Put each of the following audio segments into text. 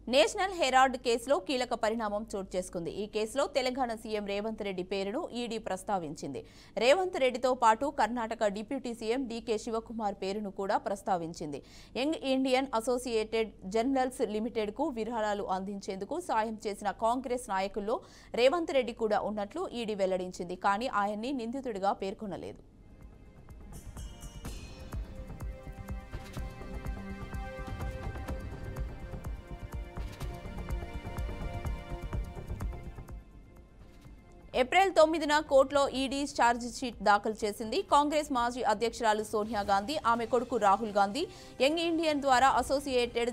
National Herald కేసులో కీలక పరిణామం చోటు చేసుకుంది. ఈ కేసులో తెలంగాణ సీఎం రేవంత్ రెడ్డి పేరును ఈడీ ప్రస్తావించింది. రేవంత్ రెడ్డితో పాటు కర్ణాటక డిప్యూటీ సీఎం డీకే శివకుమార్ పేరును కూడా ప్రస్తావించింది. Young Indian associated journals limited కు విరాళాలు అందించేందుకు సాయం చేసిన కాంగ్రెస్ నాయకుల్లో రేవంత్ రెడ్డి కూడా ఉన్నట్లు ఈడీ వెల్లడించింది. కానీ ఆయన్ని నిందితుడిగా పేర్కొనలేదు. ఏప్రిల్ 9న కోర్టులో ఈడీ ఛార్జిషీట్ దాఖలు చేసింది. కాంగ్రెస్ మాజీ అధ్యక్షురాలు సోనియా గాంధీ, ఆమె కొడుకు రాహుల్ గాంధీ యంగ్ ఇండియన్ ద్వారా అసోసియేటెడ్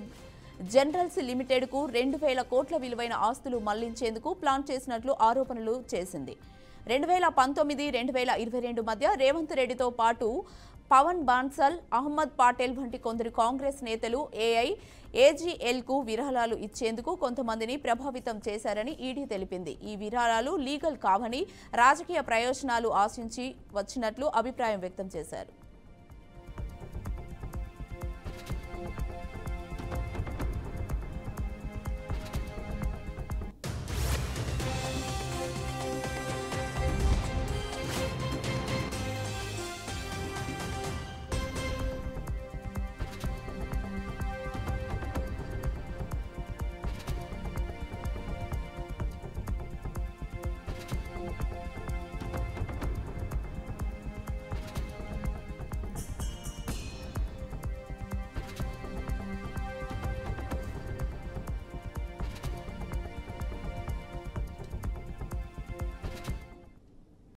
జర్నల్స్ లిమిటెడ్ కు 2000 కోట్ల విలువైన ఆస్తులు మళ్లించేందుకు ప్లాన్ చేసినట్లు ఆరోపణలు చేసింది. 2019-2022 మధ్య రేవంత్ రెడ్డితో పాటు పవన్ బాన్సల్, అహ్మద్ పాటేల్ వంటి కొందరు కాంగ్రెస్ నేతలు ఏఐఏజీఎల్ కు విరాళాలు ఇచ్చేందుకు కొంతమందిని ప్రభావితం చేశారని ఈడీ తెలిపింది. ఈ విరాళాలు లీగల్ కావని, రాజకీయ ప్రయోజనాలు ఆశించి వచ్చినట్లు అభిప్రాయం వ్యక్తం చేశారు.